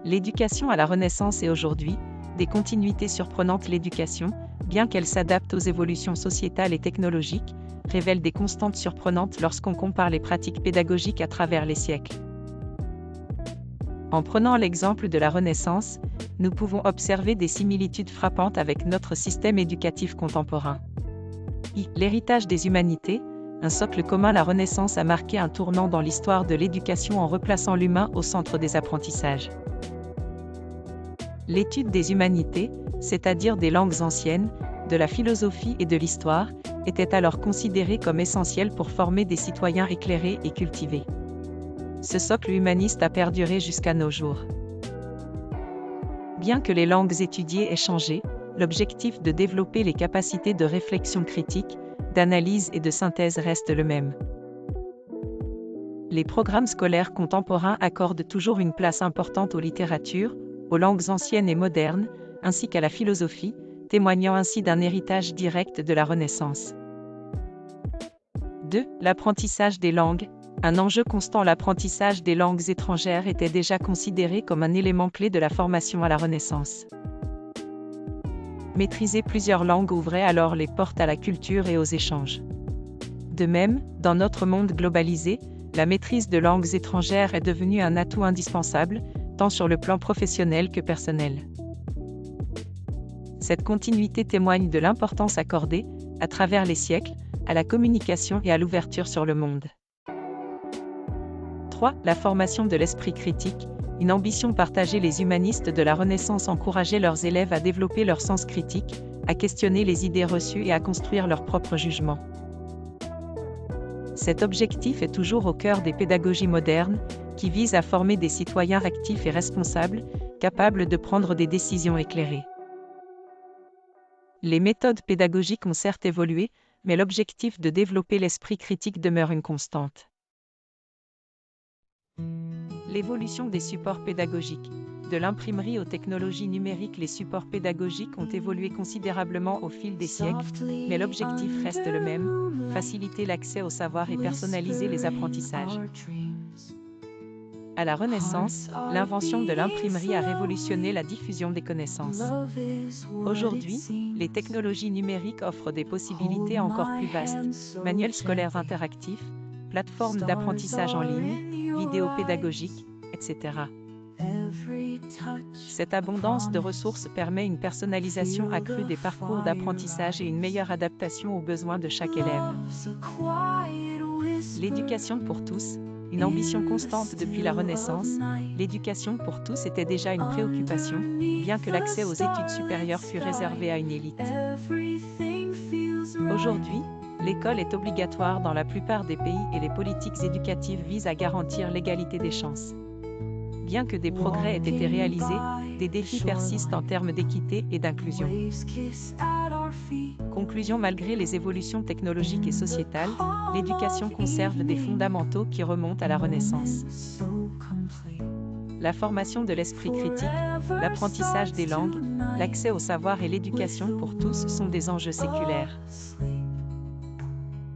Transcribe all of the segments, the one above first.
L'éducation à la Renaissance et aujourd'hui, des continuités surprenantes. L'éducation, bien qu'elle s'adapte aux évolutions sociétales et technologiques, révèle des constantes surprenantes lorsqu'on compare les pratiques pédagogiques à travers les siècles. En prenant l'exemple de la Renaissance, nous pouvons observer des similitudes frappantes avec notre système éducatif contemporain. L'héritage des humanités, un socle commun. La Renaissance a marqué un tournant dans l'histoire de l'éducation en replaçant l'humain au centre des apprentissages. L'étude des humanités, c'est-à-dire des langues anciennes, de la philosophie et de l'histoire, était alors considérée comme essentielle pour former des citoyens éclairés et cultivés. Ce socle humaniste a perduré jusqu'à nos jours. Bien que les langues étudiées aient changé, l'objectif de développer les capacités de réflexion critique, d'analyse et de synthèse reste le même. Les programmes scolaires contemporains accordent toujours une place importante aux littératures, aux langues anciennes et modernes, ainsi qu'à la philosophie, témoignant ainsi d'un héritage direct de la Renaissance. 2. L'apprentissage des langues. Un enjeu constant. L'apprentissage des langues étrangères était déjà considéré comme un élément clé de la formation à la Renaissance. Maîtriser plusieurs langues ouvrait alors les portes à la culture et aux échanges. De même, dans notre monde globalisé, la maîtrise de langues étrangères est devenue un atout indispensable, tant sur le plan professionnel que personnel. Cette continuité témoigne de l'importance accordée, à travers les siècles, à la communication et à l'ouverture sur le monde. 3. La formation de l'esprit critique. Une ambition partagée. Les humanistes de la Renaissance encourageaient leurs élèves à développer leur sens critique, à questionner les idées reçues et à construire leur propre jugement. Cet objectif est toujours au cœur des pédagogies modernes, qui visent à former des citoyens actifs et responsables, capables de prendre des décisions éclairées. Les méthodes pédagogiques ont certes évolué, mais l'objectif de développer l'esprit critique demeure une constante. L'évolution des supports pédagogiques. De l'imprimerie aux technologies numériques, les supports pédagogiques ont évolué considérablement au fil des siècles, mais l'objectif reste le même, faciliter l'accès au savoir et personnaliser les apprentissages. À la Renaissance, l'invention de l'imprimerie a révolutionné la diffusion des connaissances. Aujourd'hui, les technologies numériques offrent des possibilités encore plus vastes, manuels scolaires interactifs, plateformes d'apprentissage en ligne, vidéos pédagogiques, etc. Cette abondance de ressources permet une personnalisation accrue des parcours d'apprentissage et une meilleure adaptation aux besoins de chaque élève. L'éducation pour tous, une ambition constante depuis la Renaissance, l'éducation pour tous était déjà une préoccupation, bien que l'accès aux études supérieures fût réservé à une élite. Aujourd'hui, l'école est obligatoire dans la plupart des pays et les politiques éducatives visent à garantir l'égalité des chances. Bien que des progrès aient été réalisés, des défis persistent en termes d'équité et d'inclusion. Conclusion. Malgré les évolutions technologiques et sociétales, l'éducation conserve des fondamentaux qui remontent à la Renaissance. La formation de l'esprit critique, l'apprentissage des langues, l'accès au savoir et l'éducation pour tous sont des enjeux séculaires.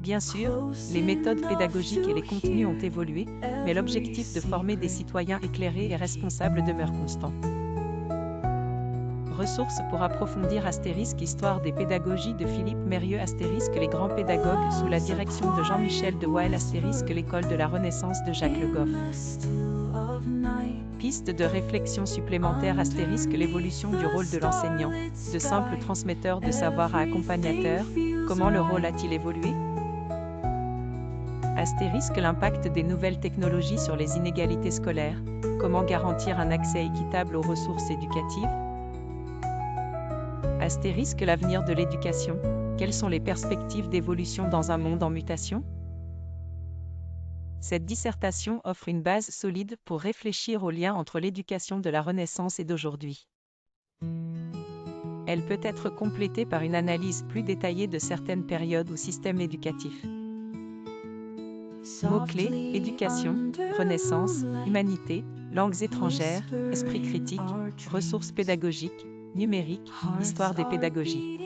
Bien sûr, les méthodes pédagogiques et les contenus ont évolué, mais l'objectif de former des citoyens éclairés et responsables demeure constant. Ressources pour approfondir * Histoire des pédagogies de Philippe Mérieux * Les grands pédagogues sous la direction de Jean-Michel de Wael * L'école de la Renaissance de Jacques Le Goff. Pistes de réflexion supplémentaires * L'évolution du rôle de l'enseignant, de simple transmetteur de savoir à accompagnateur, comment le rôle a-t-il évolué ? * L'impact des nouvelles technologies sur les inégalités scolaires, comment garantir un accès équitable aux ressources éducatives ? * L'avenir de l'éducation, quelles sont les perspectives d'évolution dans un monde en mutation ? Cette dissertation offre une base solide pour réfléchir au lien entre l'éducation de la Renaissance et d'aujourd'hui. Elle peut être complétée par une analyse plus détaillée de certaines périodes ou systèmes éducatifs. Mots-clés, éducation, Renaissance, humanité, langues étrangères, esprit critique, ressources pédagogiques, numérique, histoire des pédagogies.